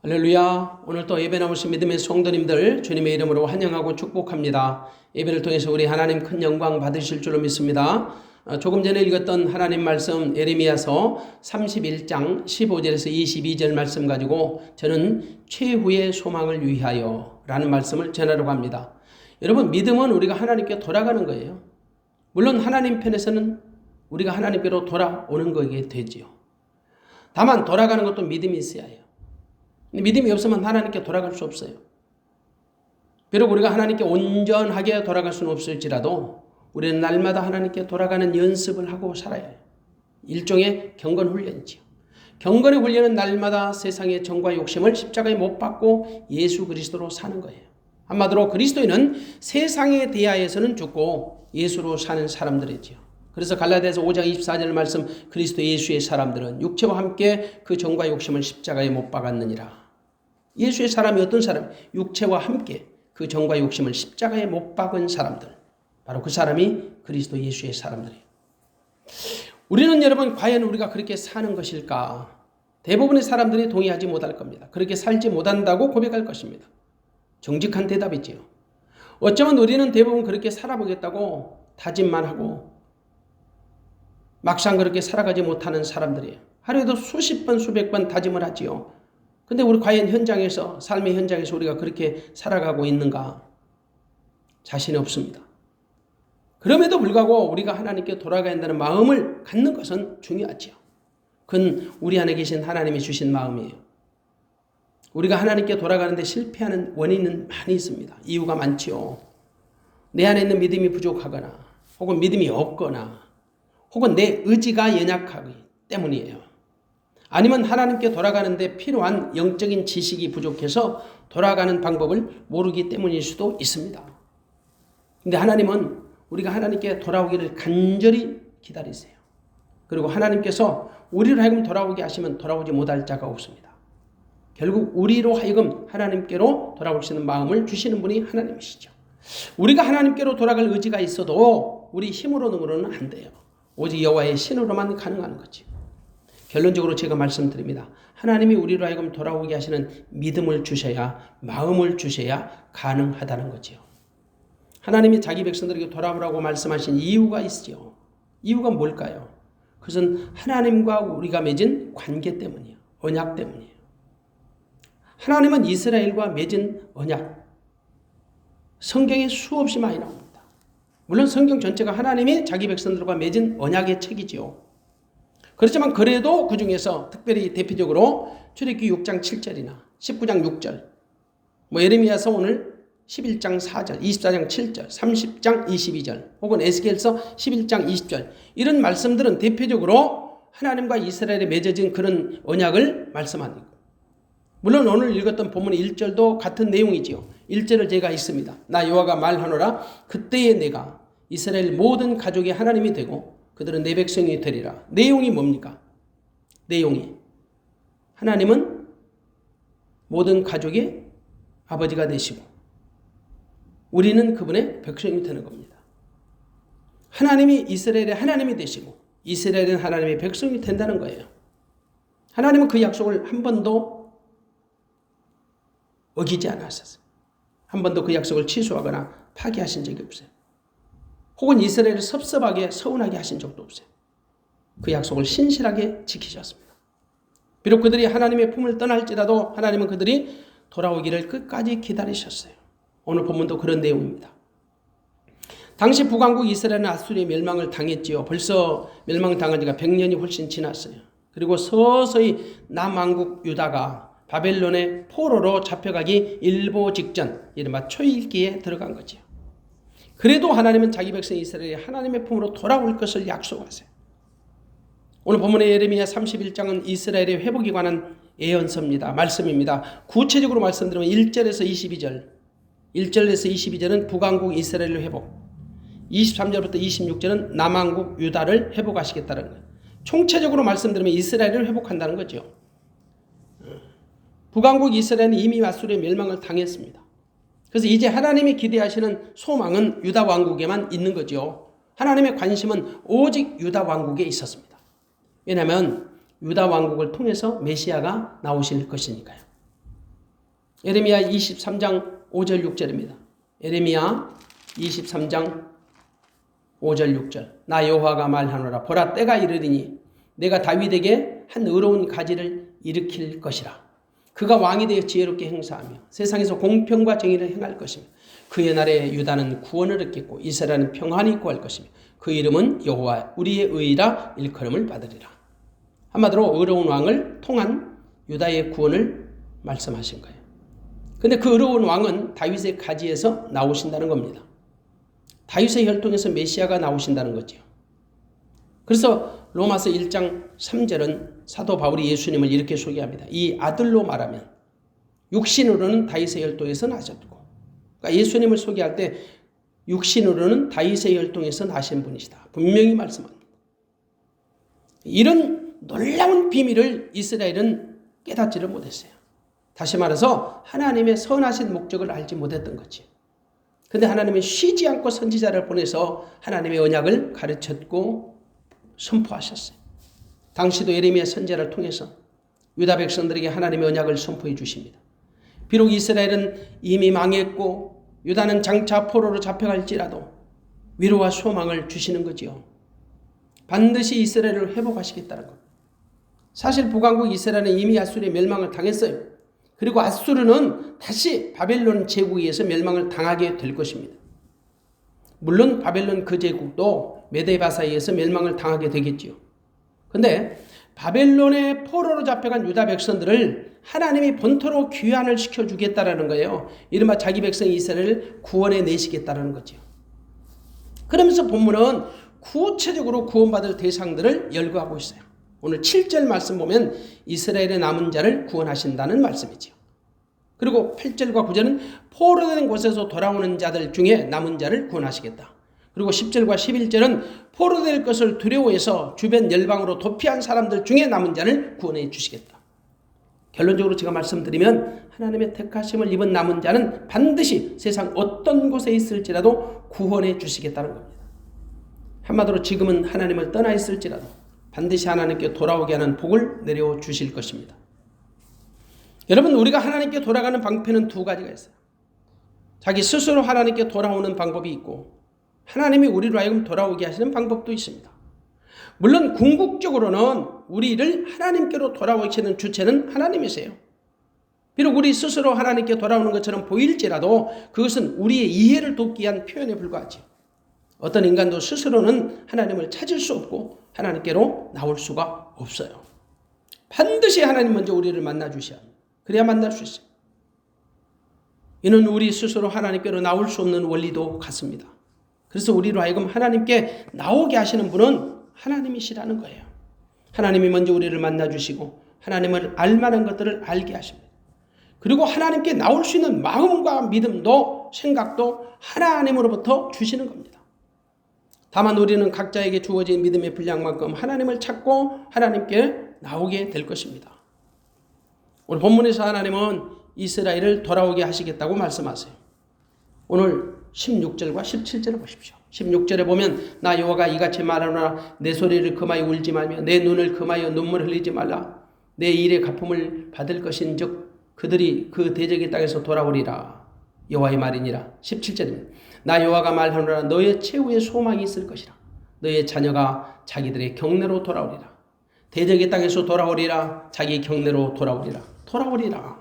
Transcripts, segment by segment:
할렐루야. 오늘 또 예배 나오신 믿음의 성도님들 주님의 이름으로 환영하고 축복합니다. 예배를 통해서 우리 하나님 큰 영광 받으실 줄로 믿습니다. 조금 전에 읽었던 하나님 말씀 예레미야서 31장 15절에서 22절 말씀 가지고 저는 최후의 소망을 위하여 라는 말씀을 전하려고 합니다. 여러분, 믿음은 우리가 하나님께 돌아가는 거예요. 물론 하나님 편에서는 우리가 하나님께로 돌아오는 거게 되지요. 다만 돌아가는 것도 믿음이 있어야 해요. 믿음이 없으면 하나님께 돌아갈 수 없어요. 비록 우리가 하나님께 온전하게 돌아갈 수는 없을지라도 우리는 날마다 하나님께 돌아가는 연습을 하고 살아야 해요. 일종의 경건 훈련이지요. 경건의 훈련은 날마다 세상의 정과 욕심을 십자가에 못 박고 예수 그리스도로 사는 거예요. 한마디로 그리스도인은 세상에 대하여서는 죽고 예수로 사는 사람들이지요. 그래서 갈라디아서 5장 24절 말씀, 그리스도 예수의 사람들은 육체와 함께 그 정과 욕심을 십자가에 못 박았느니라. 예수의 사람이 어떤 사람? 육체와 함께 그 정과 욕심을 십자가에 못 박은 사람들. 바로 그 사람이 그리스도 예수의 사람들이에요. 우리는 여러분 과연 우리가 그렇게 사는 것일까? 대부분의 사람들이 동의하지 못할 겁니다. 그렇게 살지 못한다고 고백할 것입니다. 정직한 대답이지요. 어쩌면 우리는 대부분 그렇게 살아보겠다고 다짐만 하고 막상 그렇게 살아가지 못하는 사람들이에요. 하루에도 수십 번 수백 번 다짐을 하지요. 근데 우리 과연 현장에서, 삶의 현장에서 우리가 그렇게 살아가고 있는가? 자신이 없습니다. 그럼에도 불구하고 우리가 하나님께 돌아가야 한다는 마음을 갖는 것은 중요하지요. 그건 우리 안에 계신 하나님이 주신 마음이에요. 우리가 하나님께 돌아가는데 실패하는 원인은 많이 있습니다. 이유가 많지요. 내 안에 있는 믿음이 부족하거나 혹은 믿음이 없거나 혹은 내 의지가 연약하기 때문이에요. 아니면 하나님께 돌아가는데 필요한 영적인 지식이 부족해서 돌아가는 방법을 모르기 때문일 수도 있습니다. 근데 하나님은 우리가 하나님께 돌아오기를 간절히 기다리세요. 그리고 하나님께서 우리로 하여금 돌아오게 하시면 돌아오지 못할 자가 없습니다. 결국 우리로 하여금 하나님께로 돌아올 수 있는 마음을 주시는 분이 하나님이시죠. 우리가 하나님께로 돌아갈 의지가 있어도 우리 힘으로는 안 돼요. 오직 여호와의 신으로만 가능한 거지. 결론적으로 제가 말씀드립니다. 하나님이 우리로 하여금 돌아오게 하시는 믿음을 주셔야, 마음을 주셔야 가능하다는 거지요. 하나님이 자기 백성들에게 돌아오라고 말씀하신 이유가 있죠. 이유가 뭘까요? 그것은 하나님과 우리가 맺은 관계 때문이에요. 언약 때문이에요. 하나님은 이스라엘과 맺은 언약, 성경에 수없이 많이 나옵니다. 물론 성경 전체가 하나님이 자기 백성들과 맺은 언약의 책이지요. 그렇지만 그래도 그 중에서 특별히 대표적으로 출애굽기 6장 7절이나 19장 6절, 예레미야서 오늘 11장 4절, 24장 7절, 30장 22절, 혹은 에스겔서 11장 20절, 이런 말씀들은 대표적으로 하나님과 이스라엘에 맺어진 그런 언약을 말씀합니다. 물론 오늘 읽었던 본문의 1절도 같은 내용이지요. 1절을 제가 읽습니다. 나 여호와가 말하노라. 그때에 내가 이스라엘 모든 가족의 하나님이 되고 그들은 내 백성이 되리라. 내용이 뭡니까? 내용이 하나님은 모든 가족의 아버지가 되시고 우리는 그분의 백성이 되는 겁니다. 하나님이 이스라엘의 하나님이 되시고 이스라엘은 하나님의 백성이 된다는 거예요. 하나님은 그 약속을 한 번도 어기지 않았었어요. 한 번도 그 약속을 취소하거나 파기하신 적이 없어요. 혹은 이스라엘을 섭섭하게 서운하게 하신 적도 없어요. 그 약속을 신실하게 지키셨습니다. 비록 그들이 하나님의 품을 떠날지라도 하나님은 그들이 돌아오기를 끝까지 기다리셨어요. 오늘 본문도 그런 내용입니다. 당시 북왕국 이스라엘은 아수리의 멸망을 당했지요. 벌써 멸망당한 지가 100년이 훨씬 지났어요. 그리고 서서히 남왕국 유다가 바벨론의 포로로 잡혀가기 일보 직전, 이른바 초일기에 들어간 거지요. 그래도 하나님은 자기 백성 이스라엘이 하나님의 품으로 돌아올 것을 약속하세요. 오늘 본문의 예레미야 31장은 이스라엘의 회복에 관한 예언서입니다. 말씀입니다. 구체적으로 말씀드리면 1절에서 22절, 1절에서 22절은 북왕국 이스라엘의 회복, 23절부터 26절은 남왕국 유다를 회복하시겠다는 거예요. 총체적으로 말씀드리면 이스라엘을 회복한다는 거죠. 북왕국 이스라엘은 이미 아수르의 멸망을 당했습니다. 그래서 이제 하나님이 기대하시는 소망은 유다 왕국에만 있는 거죠. 하나님의 관심은 오직 유다 왕국에 있었습니다. 왜냐하면 유다 왕국을 통해서 메시아가 나오실 것이니까요. 에레미야 23장 5절 6절입니다. 에레미야 23장 5절 6절. 나 여호와가 말하노라. 보라, 때가 이르리니 내가 다윗에게 한 의로운 가지를 일으킬 것이라. 그가 왕이 되어 지혜롭게 행사하며 세상에서 공평과 정의를 행할 것이며 그의 날에 유다는 구원을 얻겠고 이스라엘은 평안히 구할 것이며 그 이름은 여호와 우리의 의라 일컬음을 받으리라. 한마디로 의로운 왕을 통한 유다의 구원을 말씀하신 거예요. 근데 그 의로운 왕은 다윗의 가지에서 나오신다는 겁니다. 다윗의 혈통에서 메시아가 나오신다는 거죠. 그래서 로마서 1장 3절은 사도 바울이 예수님을 이렇게 소개합니다. 이 아들로 말하면 육신으로는 다윗의 혈통에서 나셨고, 그러니까 예수님을 소개할 때 육신으로는 다윗의 혈통에서 나신 분이시다. 분명히 말씀합니다. 이런 놀라운 비밀을 이스라엘은 깨닫지를 못했어요. 다시 말해서 하나님의 선하신 목적을 알지 못했던 거지. 근데 하나님은 쉬지 않고 선지자를 보내서 하나님의 언약을 가르쳤고 선포하셨어요. 당시도 예레미야 선지자를 통해서 유다 백성들에게 하나님의 언약을 선포해 주십니다. 비록 이스라엘은 이미 망했고 유다는 장차 포로로 잡혀갈지라도 위로와 소망을 주시는 거지요. 반드시 이스라엘을 회복하시겠다는 것. 사실 북왕국 이스라엘은 이미 아수르의 멸망을 당했어요. 그리고 아수르는 다시 바벨론 제국에 의해서 멸망을 당하게 될 것입니다. 물론 바벨론 그 제국도 메데바사에 의해서 멸망을 당하게 되겠지요. 그런데 바벨론의 포로로 잡혀간 유다 백성들을 하나님이 본토로 귀환을 시켜주겠다라는 거예요. 이른바 자기 백성 이스라엘을 구원해 내시겠다라는 거죠. 그러면서 본문은 구체적으로 구원받을 대상들을 열거하고 있어요. 오늘 7절 말씀 보면 이스라엘의 남은 자를 구원하신다는 말씀이죠. 그리고 8절과 9절은 포로된 곳에서 돌아오는 자들 중에 남은 자를 구원하시겠다. 그리고 10절과 11절은 포로될 것을 두려워해서 주변 열방으로 도피한 사람들 중에 남은 자를 구원해 주시겠다. 결론적으로 제가 말씀드리면 하나님의 택하심을 입은 남은 자는 반드시 세상 어떤 곳에 있을지라도 구원해 주시겠다는 겁니다. 한마디로 지금은 하나님을 떠나 있을지라도 반드시 하나님께 돌아오게 하는 복을 내려 주실 것입니다. 여러분, 우리가 하나님께 돌아가는 방편은 두 가지가 있어요. 자기 스스로 하나님께 돌아오는 방법이 있고 하나님이 우리로 하여금 돌아오게 하시는 방법도 있습니다. 물론 궁극적으로는 우리를 하나님께로 돌아오시는 주체는 하나님이세요. 비록 우리 스스로 하나님께 돌아오는 것처럼 보일지라도 그것은 우리의 이해를 돕기 위한 표현에 불과하죠. 어떤 인간도 스스로는 하나님을 찾을 수 없고 하나님께로 나올 수가 없어요. 반드시 하나님 먼저 우리를 만나 주셔야 합니다. 그래야 만날 수 있어요. 이는 우리 스스로 하나님께로 나올 수 없는 원리도 같습니다. 그래서 우리로 하여금 하나님께 나오게 하시는 분은 하나님이시라는 거예요. 하나님이 먼저 우리를 만나 주시고 하나님을 알만한 것들을 알게 하십니다. 그리고 하나님께 나올 수 있는 마음과 믿음도 생각도 하나님으로부터 주시는 겁니다. 다만 우리는 각자에게 주어진 믿음의 분량만큼 하나님을 찾고 하나님께 나오게 될 것입니다. 오늘 본문에서 하나님은 이스라엘을 돌아오게 하시겠다고 말씀하세요. 오늘 16절과 17절을 보십시오. 16절에 보면 나 여호와가 이같이 말하노라. 내 소리를 금하여 울지 말며 내 눈을 금하여 눈물 흘리지 말라. 내 일의 갚음을 받을 것인즉 그들이 그 대적의 땅에서 돌아오리라. 여호와의 말이니라. 17절입니다. 나 여호와가 말하노라. 너의 최후의 소망이 있을 것이라. 너의 자녀가 자기들의 경내로 돌아오리라. 대적의 땅에서 돌아오리라. 자기 경내로 돌아오리라. 돌아오리라.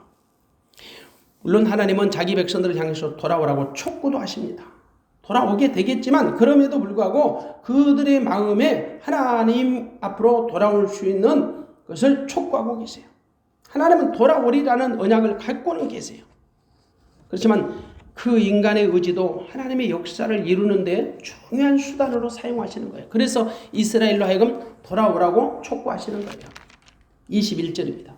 물론 하나님은 자기 백성들을 향해서 돌아오라고 촉구도 하십니다. 돌아오게 되겠지만 그럼에도 불구하고 그들의 마음에 하나님 앞으로 돌아올 수 있는 것을 촉구하고 계세요. 하나님은 돌아오리라는 언약을 갖고는 계세요. 그렇지만 그 인간의 의지도 하나님의 역사를 이루는 데 중요한 수단으로 사용하시는 거예요. 그래서 이스라엘로 하여금 돌아오라고 촉구하시는 거예요. 21절입니다.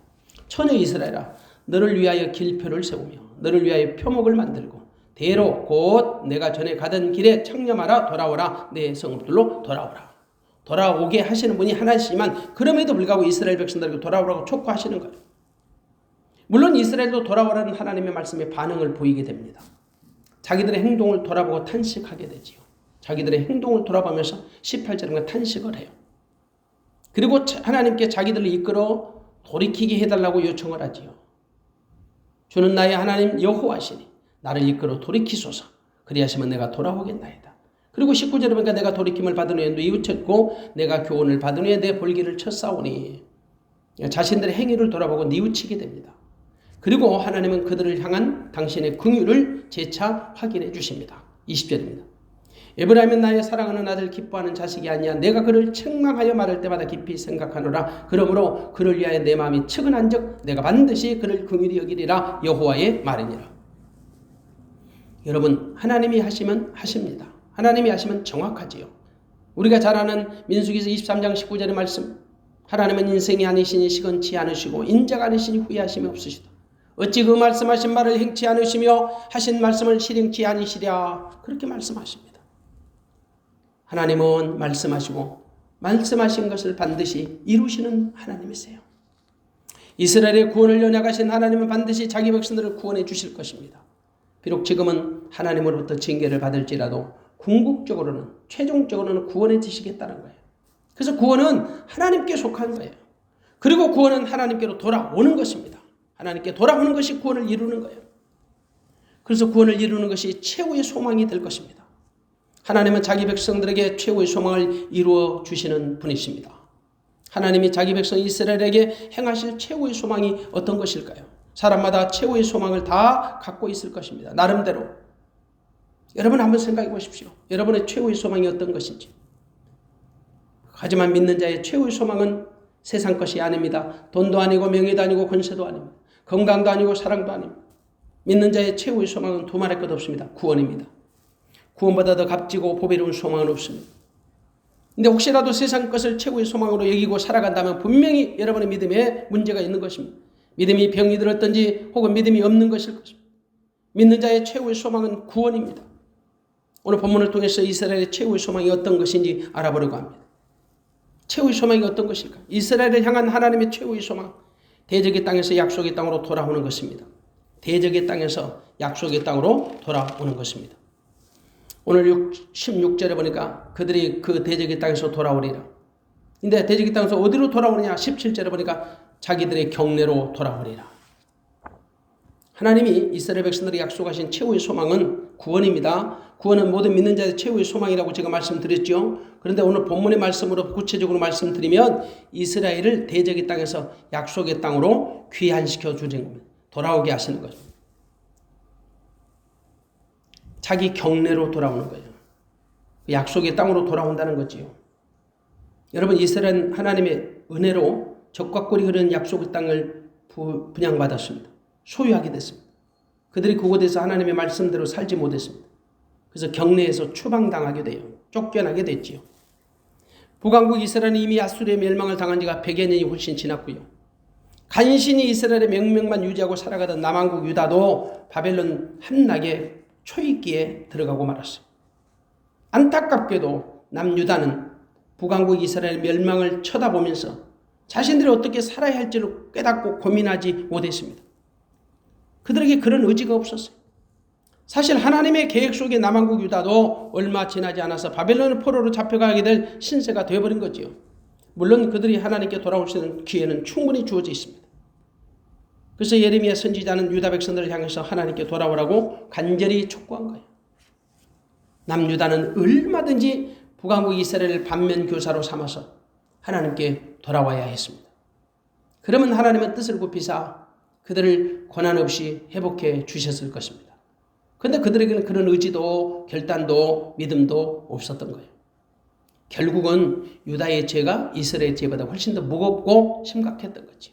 처녀 이스라엘아, 너를 위하여 길표를 세우며 너를 위하여 표목을 만들고 대로 곧 내가 전에 가던 길에 창념하라. 돌아오라. 내 성읍들로 돌아오라. 돌아오게 하시는 분이 하나시지만 그럼에도 불구하고 이스라엘 백성들에게 돌아오라고 촉구하시는 거예요. 물론 이스라엘도 돌아오라는 하나님의 말씀에 반응을 보이게 됩니다. 자기들의 행동을 돌아보고 탄식하게 되지요. 자기들의 행동을 돌아보면서 18절에 탄식을 해요. 그리고 하나님께 자기들을 이끌어 돌이키게 해달라고 요청을 하지요. 주는 나의 하나님 여호와시니 나를 이끌어 돌이키소서. 그리하시면 내가 돌아오겠나이다. 그리고 19절에 보니까 내가 돌이킴을 받은 후에 뉘우쳤고 내가 교훈을 받은 후에 내 볼기를 쳤사오니 자신들의 행위를 돌아보고 뉘우치게 됩니다. 그리고 하나님은 그들을 향한 당신의 긍휼을 재차 확인해 주십니다. 20절입니다. 에브라임은 나의 사랑하는 아들 기뻐하는 자식이 아니야. 내가 그를 책망하여 말할 때마다 깊이 생각하노라. 그러므로 그를 위하여 내 마음이 측은한즉 내가 반드시 그를 긍휼히 여기리라. 여호와의 말이니라. 여러분, 하나님이 하시면 하십니다. 하나님이 하시면 정확하지요. 우리가 잘 아는 민수기서 23장 19절의 말씀, 하나님은 인생이 아니시니 시건치 않으시고 인자가 아니시니 후회하심이 없으시다. 어찌 그 말씀하신 말을 행치 않으시며 하신 말씀을 실행치 아니시랴. 그렇게 말씀하십니다. 하나님은 말씀하시고 말씀하신 것을 반드시 이루시는 하나님이세요. 이스라엘의 구원을 연약하신 하나님은 반드시 자기 백성들을 구원해 주실 것입니다. 비록 지금은 하나님으로부터 징계를 받을지라도 궁극적으로는 최종적으로는 구원해 주시겠다는 거예요. 그래서 구원은 하나님께 속한 거예요. 그리고 구원은 하나님께로 돌아오는 것입니다. 하나님께 돌아오는 것이 구원을 이루는 거예요. 그래서 구원을 이루는 것이 최후의 소망이 될 것입니다. 하나님은 자기 백성들에게 최후의 소망을 이루어 주시는 분이십니다. 하나님이 자기 백성 이스라엘에게 행하실 최후의 소망이 어떤 것일까요? 사람마다 최후의 소망을 다 갖고 있을 것입니다. 나름대로. 여러분 한번 생각해 보십시오. 여러분의 최후의 소망이 어떤 것인지. 하지만 믿는 자의 최후의 소망은 세상 것이 아닙니다. 돈도 아니고 명예도 아니고 권세도 아닙니다. 건강도 아니고 사랑도 아닙니다. 믿는 자의 최후의 소망은 두말할 것 없습니다. 구원입니다. 구원보다 더 값지고 보배로운 소망은 없습니다. 근데 혹시라도 세상 것을 최고의 소망으로 여기고 살아간다면 분명히 여러분의 믿음에 문제가 있는 것입니다. 믿음이 병이 들었든지 혹은 믿음이 없는 것일 것입니다. 믿는 자의 최고의 소망은 구원입니다. 오늘 본문을 통해서 이스라엘의 최고의 소망이 어떤 것인지 알아보려고 합니다. 최고의 소망이 어떤 것일까? 이스라엘을 향한 하나님의 최고의 소망, 대적의 땅에서 약속의 땅으로 돌아오는 것입니다. 대적의 땅에서 약속의 땅으로 돌아오는 것입니다. 오늘 16절에 보니까 그들이 그 대적의 땅에서 돌아오리라. 근데 대적의 땅에서 어디로 돌아오느냐? 17절에 보니까 자기들의 경내로 돌아오리라. 하나님이 이스라엘 백성들이 약속하신 최후의 소망은 구원입니다. 구원은 모든 믿는 자의 최후의 소망이라고 제가 말씀드렸죠. 그런데 오늘 본문의 말씀으로 구체적으로 말씀드리면 이스라엘을 대적의 땅에서 약속의 땅으로 귀환시켜 주는 겁니다. 돌아오게 하시는 거죠. 자기 경내로 돌아오는 거예요. 약속의 땅으로 돌아온다는 거지요. 여러분, 이스라엘은 하나님의 은혜로 적과 꿀이 흐르는 약속의 땅을 분양받았습니다. 소유하게 됐습니다. 그들이 그곳에서 하나님의 말씀대로 살지 못했습니다. 그래서 경내에서 추방당하게 돼요. 쫓겨나게 됐지요. 북왕국 이스라엘은 이미 아수르의 멸망을 당한 지가 100여 년이 훨씬 지났고요. 간신히 이스라엘의 명명만 유지하고 살아가던 남왕국 유다도 바벨론 함락에 초입기에 들어가고 말았어요. 안타깝게도 남유다는 북왕국 이스라엘 멸망을 쳐다보면서 자신들이 어떻게 살아야 할지를 깨닫고 고민하지 못했습니다. 그들에게 그런 의지가 없었어요. 사실 하나님의 계획 속에 남왕국 유다도 얼마 지나지 않아서 바벨론 포로로 잡혀가게 될 신세가 되어버린 거지요. 물론 그들이 하나님께 돌아올 수 있는 기회는 충분히 주어져 있습니다. 그래서 예레미야 선지자는 유다 백성들을 향해서 하나님께 돌아오라고 간절히 촉구한 거예요. 남유다는 얼마든지 북왕국 이스라엘을 반면교사로 삼아서 하나님께 돌아와야 했습니다. 그러면 하나님은 뜻을 굽히사 그들을 고난 없이 회복해 주셨을 것입니다. 그런데 그들에게는 그런 의지도 결단도 믿음도 없었던 거예요. 결국은 유다의 죄가 이스라엘의 죄보다 훨씬 더 무겁고 심각했던 거지.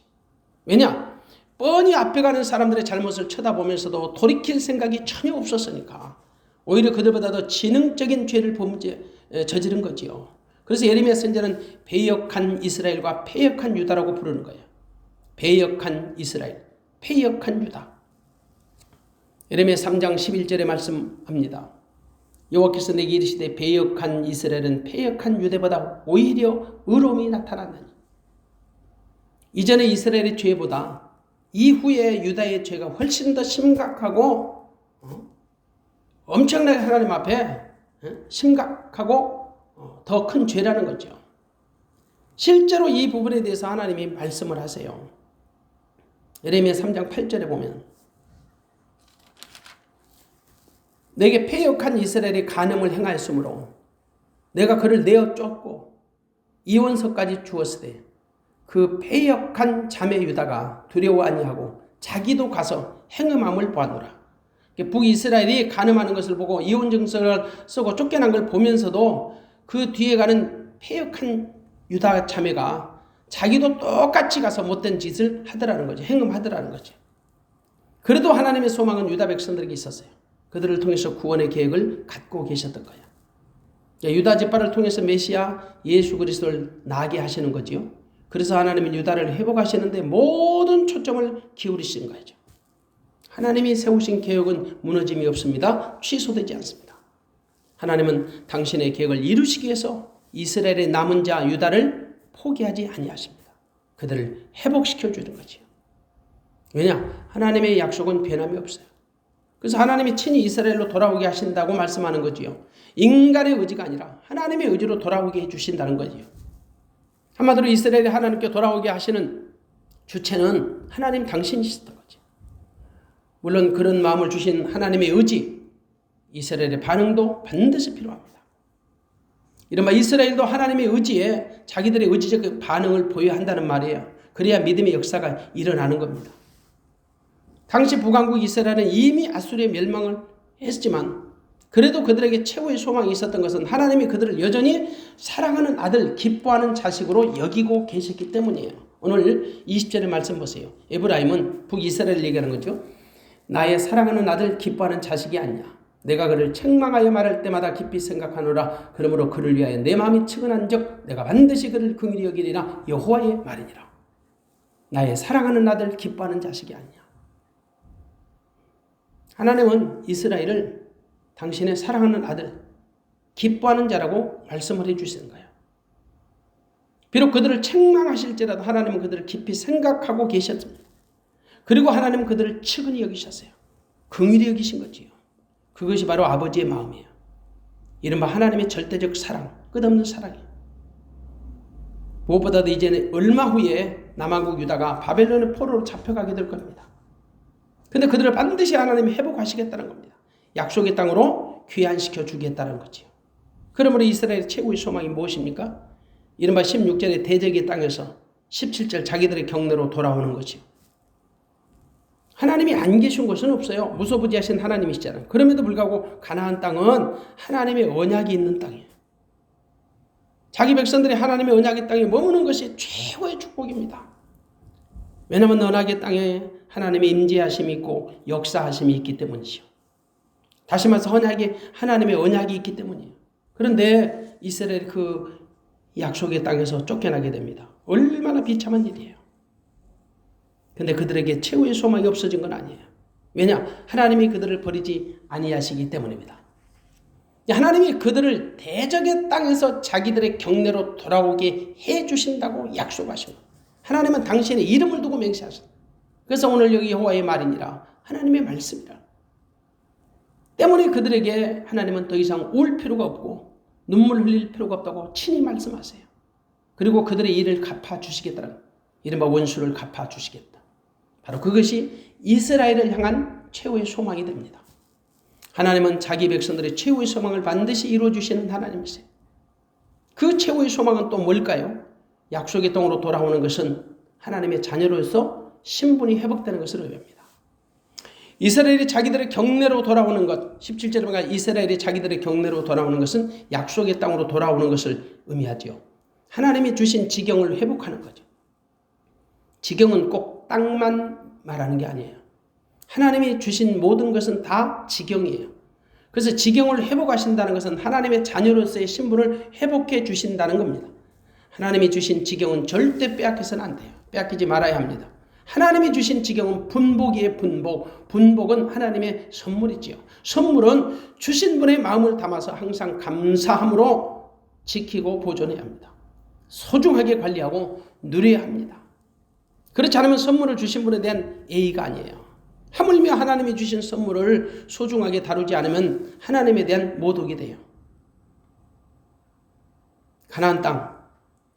왜냐? 뻔히 앞에 가는 사람들의 잘못을 쳐다보면서도 돌이킬 생각이 전혀 없었으니까 오히려 그들보다 더 지능적인 죄를 저지른 거지요. 그래서 예레미야 선지자는 배역한 이스라엘과 패역한 유다라고 부르는 거예요. 배역한 이스라엘, 패역한 유다. 예레미야 3장 11절에 말씀합니다. 여호와께서 내게 이르시되 배역한 이스라엘은 패역한 유다보다 오히려 의로움이 나타났느니. 이전에 이스라엘의 죄보다 이후에 유다의 죄가 훨씬 더 심각하고 엄청나게 하나님 앞에 심각하고 더 큰 죄라는 거죠. 실제로 이 부분에 대해서 하나님이 말씀을 하세요. 예레미야 3장 8절에 보면 내게 패역한 이스라엘이 간음을 행하였으므로 내가 그를 내어 쫓고 이원서까지 주었으되 그 패역한 자매 유다가 두려워 아니하고 자기도 가서 행음함을 보았노라. 북이스라엘이 간음하는 것을 보고 이혼증서를 쓰고 쫓겨난 걸 보면서도 그 뒤에 가는 패역한 유다 자매가 자기도 똑같이 가서 못된 짓을 하더라는 거죠. 행음하더라는 거죠. 그래도 하나님의 소망은 유다 백성들에게 있었어요. 그들을 통해서 구원의 계획을 갖고 계셨던 거예요. 유다 지파를 통해서 메시아 예수 그리스도를 나게 하시는 거지요. 그래서 하나님은 유다를 회복하시는데 모든 초점을 기울이신 거죠. 하나님이 세우신 계획은 무너짐이 없습니다. 취소되지 않습니다. 하나님은 당신의 계획을 이루시기 위해서 이스라엘의 남은 자 유다를 포기하지 아니하십니다. 그들을 회복시켜 주는 거지요. 왜냐? 하나님의 약속은 변함이 없어요. 그래서 하나님이 친히 이스라엘로 돌아오게 하신다고 말씀하는 거지요. 인간의 의지가 아니라 하나님의 의지로 돌아오게 해주신다는 거지요. 한마디로 이스라엘이 하나님께 돌아오게 하시는 주체는 하나님 당신이셨던 거죠. 물론 그런 마음을 주신 하나님의 의지, 이스라엘의 반응도 반드시 필요합니다. 이른바 이스라엘도 하나님의 의지에 자기들의 의지적 반응을 보여야 한다는 말이에요. 그래야 믿음의 역사가 일어나는 겁니다. 당시 북왕국 이스라엘은 이미 아수르의 멸망을 했지만 그래도 그들에게 최후의 소망이 있었던 것은 하나님이 그들을 여전히 사랑하는 아들, 기뻐하는 자식으로 여기고 계셨기 때문이에요. 오늘 20절의 말씀 보세요. 에브라임은 북이스라엘 얘기하는 거죠. 나의 사랑하는 아들, 기뻐하는 자식이 아니냐. 내가 그를 책망하여 말할 때마다 깊이 생각하노라. 그러므로 그를 위하여 내 마음이 측은한 적 내가 반드시 그를 긍휼히 여기리라. 여호와의 말이니라. 나의 사랑하는 아들, 기뻐하는 자식이 아니냐. 하나님은 이스라엘을 당신의 사랑하는 아들, 기뻐하는 자라고 말씀을 해주시는 거예요. 비록 그들을 책망하실지라도 하나님은 그들을 깊이 생각하고 계셨습니다. 그리고 하나님은 그들을 측은히 여기셨어요. 긍휼히 여기신 거지요. 그것이 바로 아버지의 마음이에요. 이른바 하나님의 절대적 사랑, 끝없는 사랑이에요. 무엇보다도 이제는 얼마 후에 남왕국 유다가 바벨론의 포로로 잡혀가게 될 겁니다. 근데 그들을 반드시 하나님이 회복하시겠다는 겁니다. 약속의 땅으로 귀환시켜 주겠다는 거지요. 그러므로 이스라엘의 최고의 소망이 무엇입니까? 이른바 16절의 대적의 땅에서 17절 자기들의 경내로 돌아오는 거지요. 하나님이 안 계신 곳은 없어요. 무소부지하신 하나님이시잖아요. 그럼에도 불구하고 가나안 땅은 하나님의 언약이 있는 땅이에요. 자기 백성들이 하나님의 언약의 땅에 머무는 것이 최고의 축복입니다. 왜냐하면 언약의 땅에 하나님의 임재하심이 있고 역사하심이 있기 때문이죠. 다시 말해서 하나님의 언약이 있기 때문이에요. 그런데 이스라엘이 그 약속의 땅에서 쫓겨나게 됩니다. 얼마나 비참한 일이에요. 그런데 그들에게 최후의 소망이 없어진 건 아니에요. 왜냐? 하나님이 그들을 버리지 아니하시기 때문입니다. 하나님이 그들을 대적의 땅에서 자기들의 경내로 돌아오게 해주신다고 약속하십니다. 하나님은 당신의 이름을 두고 맹세하십니다. 그래서 오늘 여기 여호와의 말이니라 하나님의 말씀이라. 때문에 그들에게 하나님은 더 이상 울 필요가 없고 눈물 흘릴 필요가 없다고 친히 말씀하세요. 그리고 그들의 일을 갚아주시겠다는 이른바 원수를 갚아주시겠다. 바로 그것이 이스라엘을 향한 최후의 소망이 됩니다. 하나님은 자기 백성들의 최후의 소망을 반드시 이루어주시는 하나님이세요. 그 최후의 소망은 또 뭘까요? 약속의 땅으로 돌아오는 것은 하나님의 자녀로서 신분이 회복되는 것을 의미합니다. 이스라엘이 자기들의 경내로 돌아오는 것, 17절에 보면 이스라엘이 자기들의 경내로 돌아오는 것은 약속의 땅으로 돌아오는 것을 의미하죠. 하나님이 주신 지경을 회복하는 거죠. 지경은 꼭 땅만 말하는 게 아니에요. 하나님이 주신 모든 것은 다 지경이에요. 그래서 지경을 회복하신다는 것은 하나님의 자녀로서의 신분을 회복해 주신다는 겁니다. 하나님이 주신 지경은 절대 빼앗겨서는 안 돼요. 빼앗기지 말아야 합니다. 하나님이 주신 지경은 분복이에요. 분복. 분복은 하나님의 선물이지요. 선물은 주신 분의 마음을 담아서 항상 감사함으로 지키고 보존해야 합니다. 소중하게 관리하고 누려야 합니다. 그렇지 않으면 선물을 주신 분에 대한 예의가 아니에요. 하물며 하나님이 주신 선물을 소중하게 다루지 않으면 하나님에 대한 모독이 돼요. 가나안 땅,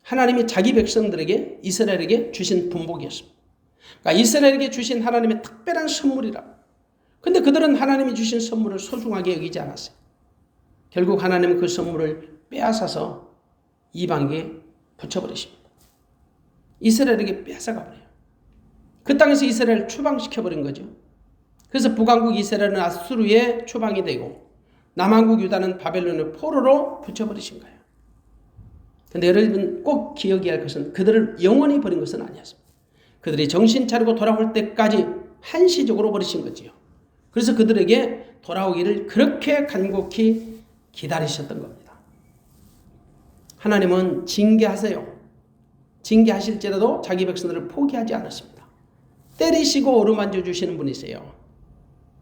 하나님이 자기 백성들에게 이스라엘에게 주신 분복이었습니다. 그러니까 이스라엘에게 주신 하나님의 특별한 선물이라. 근데 그들은 하나님이 주신 선물을 소중하게 여기지 않았어요. 결국 하나님은 그 선물을 빼앗아서 이방에게 붙여버리십니다. 이스라엘에게 빼앗아가 버려요. 그 땅에서 이스라엘을 추방시켜버린 거죠. 그래서 북왕국 이스라엘은 아수르의 추방이 되고 남왕국 유다는 바벨론의 포로로 붙여버리신 거예요. 그런데 여러분 꼭 기억해야 할 것은 그들을 영원히 버린 것은 아니었습니다. 그들이 정신 차리고 돌아올 때까지 한시적으로 버리신 거지요. 그래서 그들에게 돌아오기를 그렇게 간곡히 기다리셨던 겁니다. 하나님은 징계하세요. 징계하실지라도 자기 백성들을 포기하지 않으십니다. 때리시고 어루만져 주시는 분이세요.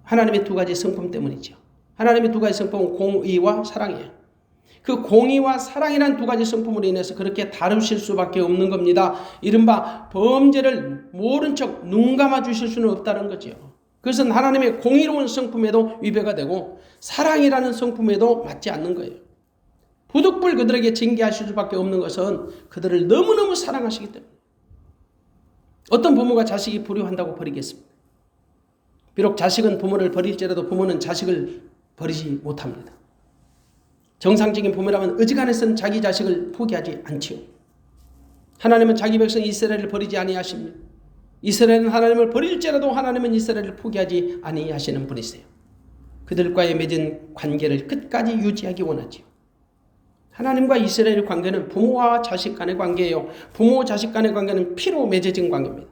하나님의 두 가지 성품 때문이죠. 하나님의 두 가지 성품은 공의와 사랑이에요. 그 공의와 사랑이라는 두 가지 성품으로 인해서 그렇게 다루실 수밖에 없는 겁니다. 이른바 범죄를 모른 척 눈 감아 주실 수는 없다는 거죠. 그것은 하나님의 공의로운 성품에도 위배가 되고 사랑이라는 성품에도 맞지 않는 거예요. 부득불 그들에게 징계하실 수밖에 없는 것은 그들을 너무너무 사랑하시기 때문에. 어떤 부모가 자식이 불효한다고 버리겠습니까? 비록 자식은 부모를 버릴지라도 부모는 자식을 버리지 못합니다. 정상적인 부모라면 어지간해서는 자기 자식을 포기하지 않지요. 하나님은 자기 백성 이스라엘을 버리지 아니하십니다. 이스라엘은 하나님을 버릴지라도 하나님은 이스라엘을 포기하지 아니하시는 분이세요. 그들과의 맺은 관계를 끝까지 유지하기 원하지요. 하나님과 이스라엘의 관계는 부모와 자식 간의 관계예요. 부모 자식 간의 관계는 피로 맺어진 관계입니다.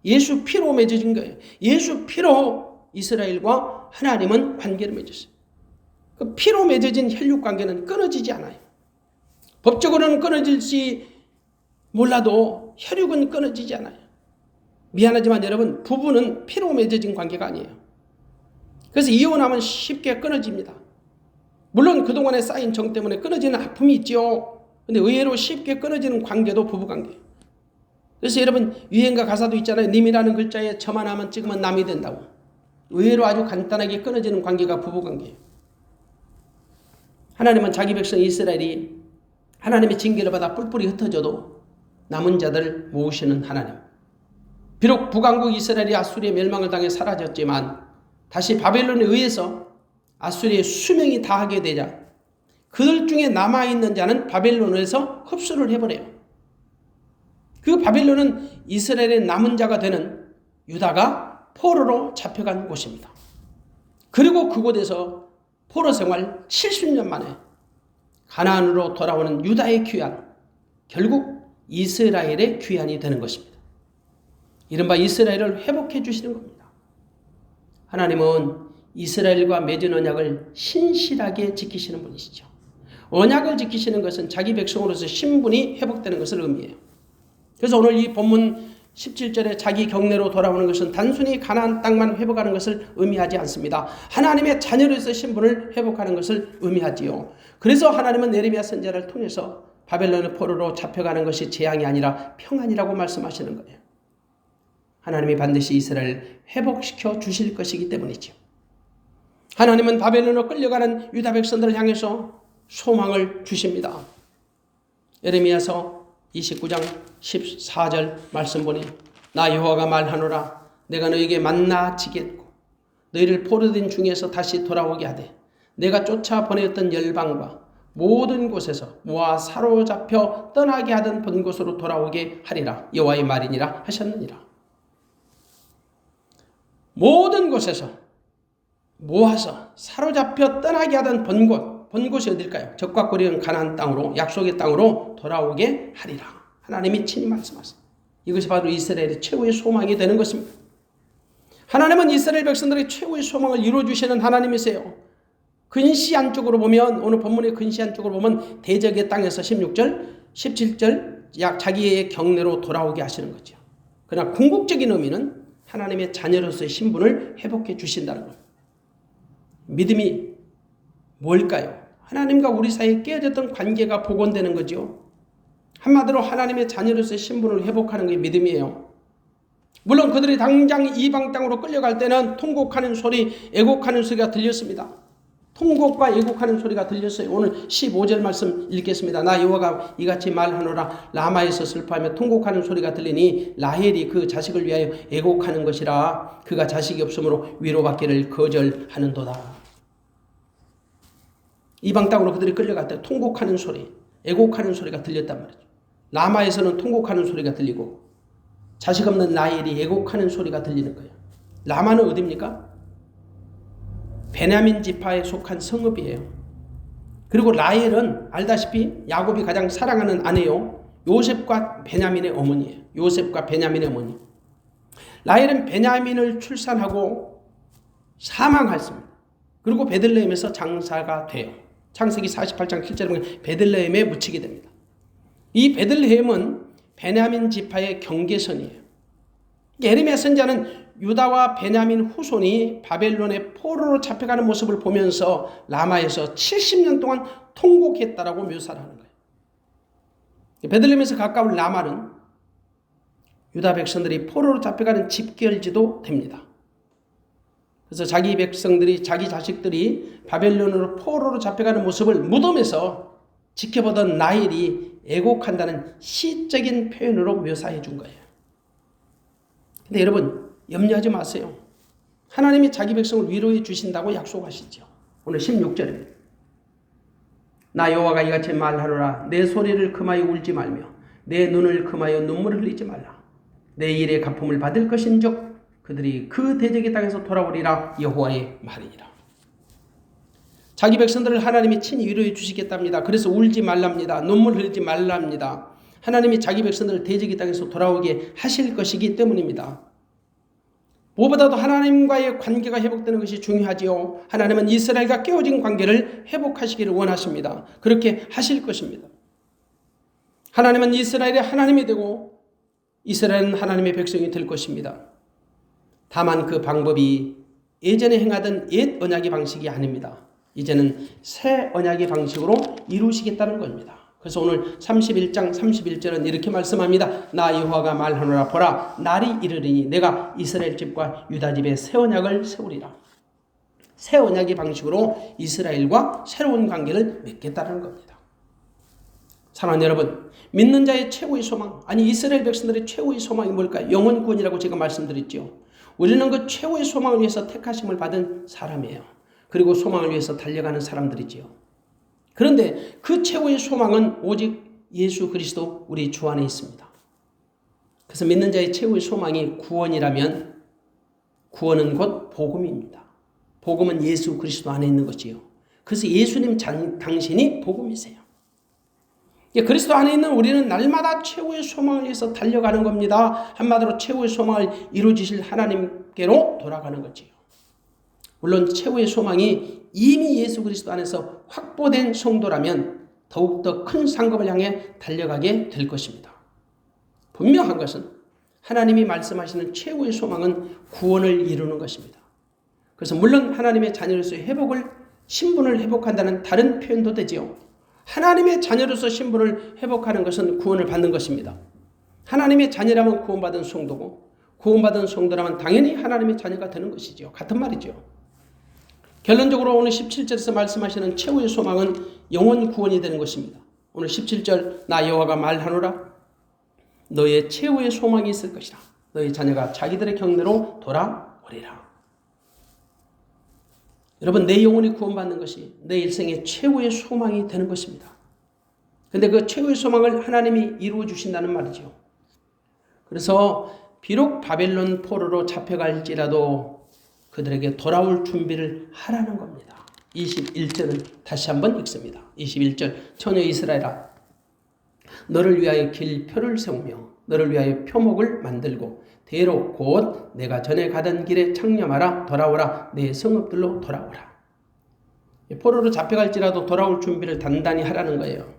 예수 피로 맺어진 거예요. 예수 피로 이스라엘과 하나님은 관계를 맺었어요. 그 피로 맺어진 혈육 관계는 끊어지지 않아요. 법적으로는 끊어질지 몰라도 혈육은 끊어지지 않아요. 미안하지만 여러분, 부부는 피로 맺어진 관계가 아니에요. 그래서 이혼하면 쉽게 끊어집니다. 물론 그동안에 쌓인 정 때문에 끊어지는 아픔이 있죠. 근데 의외로 쉽게 끊어지는 관계도 부부관계예요. 그래서 여러분 유행가 가사도 있잖아요. 님이라는 글자에 점 하나만 찍으면 남이 된다고. 의외로 아주 간단하게 끊어지는 관계가 부부관계예요. 하나님은 자기 백성 이스라엘이 하나님의 징계를 받아 뿔뿔이 흩어져도 남은 자들을 모으시는 하나님. 비록 북왕국 이스라엘이 아수리의 멸망을 당해 사라졌지만 다시 바벨론에 의해서 아수리의 수명이 다하게 되자 그들 중에 남아있는 자는 바벨론에서 흡수를 해버려요. 그 바벨론은 이스라엘의 남은 자가 되는 유다가 포로로 잡혀간 곳입니다. 그리고 그곳에서 포로 생활 70년 만에 가나안으로 돌아오는 유다의 귀환, 결국 이스라엘의 귀환이 되는 것입니다. 이른바 이스라엘을 회복해 주시는 겁니다. 하나님은 이스라엘과 맺은 언약을 신실하게 지키시는 분이시죠. 언약을 지키시는 것은 자기 백성으로서 신분이 회복되는 것을 의미해요. 그래서 오늘 이 본문 17절에 자기 경내로 돌아오는 것은 단순히 가나안 땅만 회복하는 것을 의미하지 않습니다. 하나님의 자녀로서 신분을 회복하는 것을 의미하지요. 그래서 하나님은 예레미야 선지자를 통해서 바벨론의 포로로 잡혀가는 것이 재앙이 아니라 평안이라고 말씀하시는 거예요. 하나님이 반드시 이스라엘을 회복시켜 주실 것이기 때문이죠. 하나님은 바벨론으로 끌려가는 유다 백성들을 향해서 소망을 주십니다. 예레미야서 29장 14절 말씀 보니 나 여호와가 말하노라 내가 너에게 만나 지겠고 너희를 포로된 중에서 다시 돌아오게 하되 내가 쫓아 보내었던 열방과 모든 곳에서 모아 사로잡혀 떠나게 하던 본 곳으로 돌아오게 하리라 여호와의 말이니라 하셨느니라. 모든 곳에서 모아서 사로잡혀 떠나게 하던 본 곳이 어딜까요? 적과 거리는 가나안 땅으로 약속의 땅으로 돌아오게 하리라. 하나님이 친히 말씀하십니다. 이것이 바로 이스라엘의 최후의 소망이 되는 것입니다. 하나님은 이스라엘 백성들의 최후의 소망을 이루어주시는 하나님이세요. 근시 안쪽으로 보면 오늘 본문의 근시 안쪽으로 보면 대적의 땅에서 16절 17절 자기의 경내로 돌아오게 하시는 거죠. 그러나 궁극적인 의미는 하나님의 자녀로서의 신분을 회복해 주신다는 겁니다. 믿음이 뭘까요? 하나님과 우리 사이에 깨어졌던 관계가 복원되는 거죠. 한마디로 하나님의 자녀로서의 신분을 회복하는 게 믿음이에요. 물론 그들이 당장 이방 땅으로 끌려갈 때는 통곡하는 소리, 애곡하는 소리가 들렸습니다. 통곡과 애곡하는 소리가 들렸어요. 오늘 15절 말씀 읽겠습니다. 나 여호와가 이같이 말하노라. 라마에서 슬퍼하며 통곡하는 소리가 들리니 라헬이 그 자식을 위하여 애곡하는 것이라. 그가 자식이 없으므로 위로받기를 거절하는도다. 이방 땅으로 그들이 끌려갈 때 통곡하는 소리, 애곡하는 소리가 들렸단 말이죠. 라마에서는 통곡하는 소리가 들리고 자식 없는 라헬이 애곡하는 소리가 들리는 거예요. 라마는 어디입니까? 베냐민 지파에 속한 성읍이에요. 그리고 라헬은 알다시피 야곱이 가장 사랑하는 아내요. 요셉과 베냐민의 어머니예요. 요셉과 베냐민의 어머니. 라헬은 베냐민을 출산하고 사망했습니다. 그리고 베들레헴에서 장사가 돼요. 창세기 48장 7절에 보면 베들레헴에 묻히게 됩니다. 이 베들레헴은 베냐민 지파의 경계선이에요. 예레미야 선지자는 유다와 베냐민 후손이 바벨론의 포로로 잡혀가는 모습을 보면서 라마에서 70년 동안 통곡했다라고 묘사를 하는 거예요. 베들레헴에서 가까운 라마는 유다 백성들이 포로로 잡혀가는 집결지도 됩니다. 그래서 자기 백성들이, 자기 자식들이 바벨론으로 포로로 잡혀가는 모습을 무덤에서 지켜보던 라헬이 애곡한다는 시적인 표현으로 묘사해 준 거예요. 근데 여러분 염려하지 마세요. 하나님이 자기 백성을 위로해 주신다고 약속하시죠. 오늘 16절입니다. 나 여호와가 이같이 말하노라. 내 소리를 금하여 울지 말며 내 눈을 금하여 눈물을 흘리지 말라. 내 일의 갚음을 받을 것인즉 그들이 그 대적의 땅에서 돌아오리라. 여호와의 말이니라. 자기 백성들을 하나님이 친히 위로해 주시겠답니다. 그래서 울지 말랍니다. 눈물 흘리지 말랍니다. 하나님이 자기 백성들을 대적의 땅에서 돌아오게 하실 것이기 때문입니다. 무엇보다도 하나님과의 관계가 회복되는 것이 중요하지요. 하나님은 이스라엘과 깨어진 관계를 회복하시기를 원하십니다. 그렇게 하실 것입니다. 하나님은 이스라엘의 하나님이 되고 이스라엘은 하나님의 백성이 될 것입니다. 다만 그 방법이 예전에 행하던 옛 언약의 방식이 아닙니다. 이제는 새 언약의 방식으로 이루시겠다는 겁니다. 그래서 오늘 31장 31절은 이렇게 말씀합니다. 나 여호와가 말하노라. 보라, 날이 이르리니 내가 이스라엘 집과 유다 집에 새 언약을 세우리라. 새 언약의 방식으로 이스라엘과 새로운 관계를 맺겠다는 겁니다. 사랑하는 여러분, 믿는 자의 최고의 소망, 아니 이스라엘 백성들의 최고의 소망이 뭘까요? 영원 구원이라고 제가 말씀드렸죠. 우리는 그 최고의 소망을 위해서 택하심을 받은 사람이에요. 그리고 소망을 위해서 달려가는 사람들이지요. 그런데 그 최고의 소망은 오직 예수 그리스도 우리 주 안에 있습니다. 그래서 믿는 자의 최고의 소망이 구원이라면 구원은 곧 복음입니다. 복음은 예수 그리스도 안에 있는 것이요. 그래서 예수님 당신이 복음이세요. 그리스도 안에 있는 우리는 날마다 최고의 소망을 위해서 달려가는 겁니다. 한마디로 최고의 소망을 이루어주실 하나님께로 돌아가는 거지요. 물론 최고의 소망이 이미 예수 그리스도 안에서 확보된 성도라면 더욱더 큰 상급을 향해 달려가게 될 것입니다. 분명한 것은 하나님이 말씀하시는 최고의 소망은 구원을 이루는 것입니다. 그래서 물론 하나님의 자녀로서의 신분을 회복한다는 다른 표현도 되지요. 하나님의 자녀로서 신분을 회복하는 것은 구원을 받는 것입니다. 하나님의 자녀라면 구원받은 성도고 구원받은 성도라면 당연히 하나님의 자녀가 되는 것이죠. 같은 말이죠. 결론적으로 오늘 17절에서 말씀하시는 최후의 소망은 영원 구원이 되는 것입니다. 오늘 17절 나 여호와가 말하노라. 너의 최후의 소망이 있을 것이라. 너의 자녀가 자기들의 경내로 돌아오리라. 여러분, 내 영혼이 구원받는 것이 내 일생의 최후의 소망이 되는 것입니다. 그런데 그 최후의 소망을 하나님이 이루어 주신다는 말이죠. 그래서 비록 바벨론 포로로 잡혀갈지라도 그들에게 돌아올 준비를 하라는 겁니다. 21절은 다시 한번 읽습니다. 21절 처녀 이스라엘아, 너를 위하여 길표를 세우며 너를 위하여 표목을 만들고 대로 곧 내가 전에 가던 길에 창념하라. 돌아오라. 내 성읍들로 돌아오라. 포로로 잡혀갈지라도 돌아올 준비를 단단히 하라는 거예요.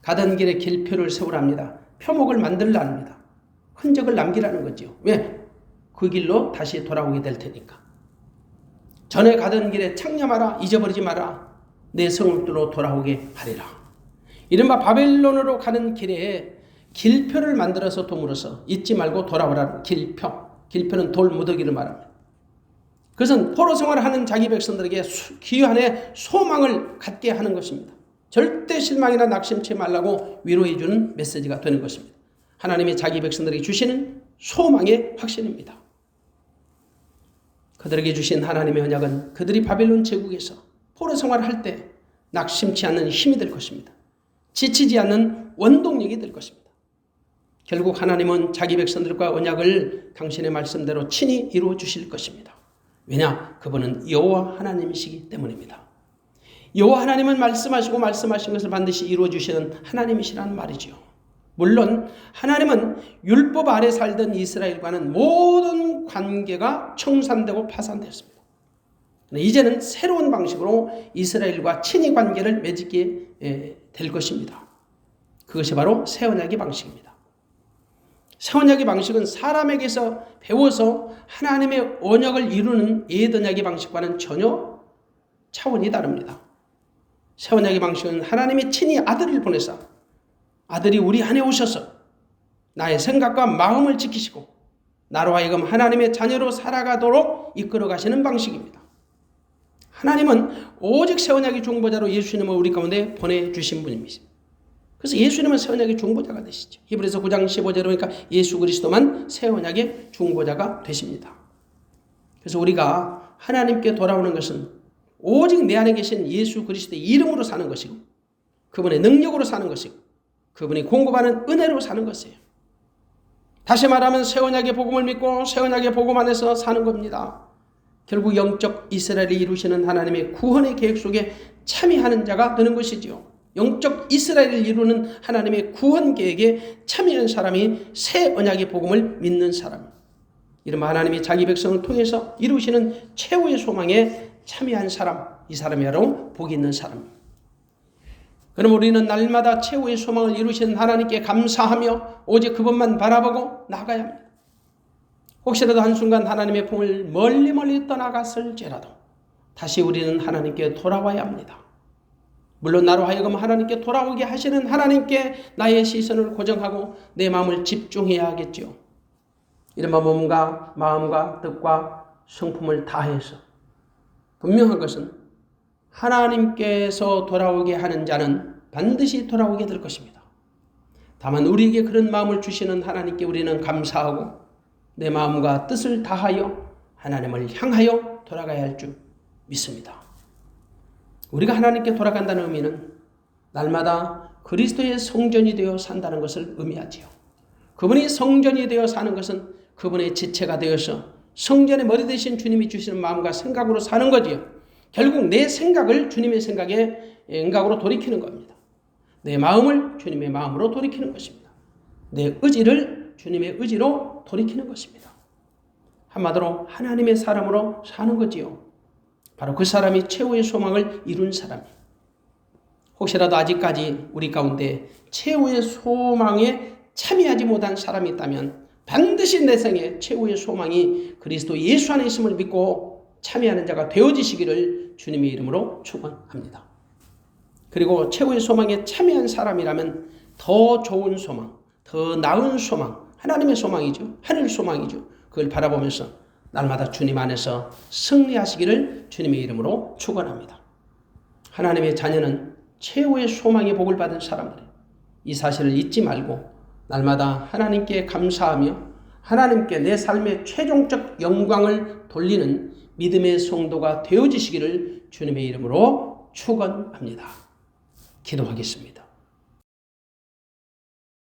가던 길에 길표를 세우랍니다. 표목을 만들라합니다. 흔적을 남기라는 거죠. 왜? 그 길로 다시 돌아오게 될 테니까. 전에 가던 길에 창념하라. 잊어버리지 마라. 내 성읍들로 돌아오게 하리라. 이른바 바벨론으로 가는 길에 길표를 만들어서 둠으로써 잊지 말고 돌아오라는 길표. 길표는 돌 무더기를 말합니다. 그것은 포로 생활하는 자기 백성들에게 귀환의 소망을 갖게 하는 것입니다. 절대 실망이나 낙심치 말라고 위로해 주는 메시지가 되는 것입니다. 하나님이 자기 백성들에게 주시는 소망의 확신입니다. 그들에게 주신 하나님의 언약은 그들이 바벨론 제국에서 포로 생활할 때 낙심치 않는 힘이 될 것입니다. 지치지 않는 원동력이 될 것입니다. 결국 하나님은 자기 백성들과 언약을 당신의 말씀대로 친히 이루어 주실 것입니다. 왜냐? 그분은 여호와 하나님이시기 때문입니다. 여호와 하나님은 말씀하신 것을 반드시 이루어 주시는 하나님이시라는 말이죠. 물론 하나님은 율법 아래 살던 이스라엘과는 모든 관계가 청산되고 파산되었습니다. 이제는 새로운 방식으로 이스라엘과 친히 관계를 맺게 될 것입니다. 그것이 바로 새 언약의 방식입니다. 새 언약의 방식은 사람에게서 배워서 하나님의 언약을 이루는 옛 언약의 방식과는 전혀 차원이 다릅니다. 새 언약의 방식은 하나님이 친히 아들을 보내사 아들이 우리 안에 오셔서 나의 생각과 마음을 지키시고 나로 하여금 하나님의 자녀로 살아가도록 이끌어 가시는 방식입니다. 하나님은 오직 새 언약의 중보자로 예수님을 우리 가운데 보내주신 분입니다. 그래서 예수님은 새 언약의 중보자가 되시죠. 히브리서 9장 15절에 보니까 예수 그리스도만 새 언약의 중보자가 되십니다. 그래서 우리가 하나님께 돌아오는 것은 오직 내 안에 계신 예수 그리스도의 이름으로 사는 것이고 그분의 능력으로 사는 것이고 그분이 공급하는 은혜로 사는 것이에요. 다시 말하면 새 언약의 복음을 믿고 새 언약의 복음 안에서 사는 겁니다. 결국 영적 이스라엘을 이루시는 하나님의 구원의 계획 속에 참여하는 자가 되는 것이지요. 영적 이스라엘을 이루는 하나님의 구원 계획에 참여한 사람이 새 언약의 복음을 믿는 사람. 이런 하나님이 자기 백성을 통해서 이루시는 최후의 소망에 참여한 사람. 이 사람이 바로 복이 있는 사람입니다. 그럼 우리는 날마다 최후의 소망을 이루시는 하나님께 감사하며 오직 그분만 바라보고 나가야 합니다. 혹시라도 한순간 하나님의 품을 멀리 떠나갔을지라도 다시 우리는 하나님께 돌아와야 합니다. 물론 나로 하여금 하나님께 돌아오게 하시는 하나님께 나의 시선을 고정하고 내 마음을 집중해야 하겠죠. 이른바 몸과 마음과 뜻과 성품을 다해서 분명한 것은 하나님께서 돌아오게 하는 자는 반드시 돌아오게 될 것입니다. 다만 우리에게 그런 마음을 주시는 하나님께 우리는 감사하고 내 마음과 뜻을 다하여 하나님을 향하여 돌아가야 할 줄 믿습니다. 우리가 하나님께 돌아간다는 의미는 날마다 그리스도의 성전이 되어 산다는 것을 의미하지요. 그분이 성전이 되어 사는 것은 그분의 지체가 되어서 성전의 머리 되신 주님이 주시는 마음과 생각으로 사는 거지요. 결국 내 생각을 주님의 생각으로 돌이키는 겁니다. 내 마음을 주님의 마음으로 돌이키는 것입니다. 내 의지를 주님의 의지로 돌이키는 것입니다. 한마디로 하나님의 사람으로 사는 거지요. 바로 그 사람이 최후의 소망을 이룬 사람이에요. 혹시라도 아직까지 우리 가운데 최후의 소망에 참여하지 못한 사람이 있다면 반드시 내 생에 최후의 소망이 그리스도 예수 안에 있음을 믿고 참여하는 자가 되어지시기를 주님의 이름으로 축원합니다. 그리고 최후의 소망에 참여한 사람이라면 더 좋은 소망, 더 나은 소망, 하나님의 소망이죠. 하늘 소망이죠. 그걸 바라보면서 날마다 주님 안에서 승리하시기를 주님의 이름으로 축원합니다. 하나님의 자녀는 최후의 소망의 복을 받은 사람들이에요. 이 사실을 잊지 말고 날마다 하나님께 감사하며 하나님께 내 삶의 최종적 영광을 돌리는 믿음의 성도가 되어지시기를 주님의 이름으로 축원합니다. 기도하겠습니다.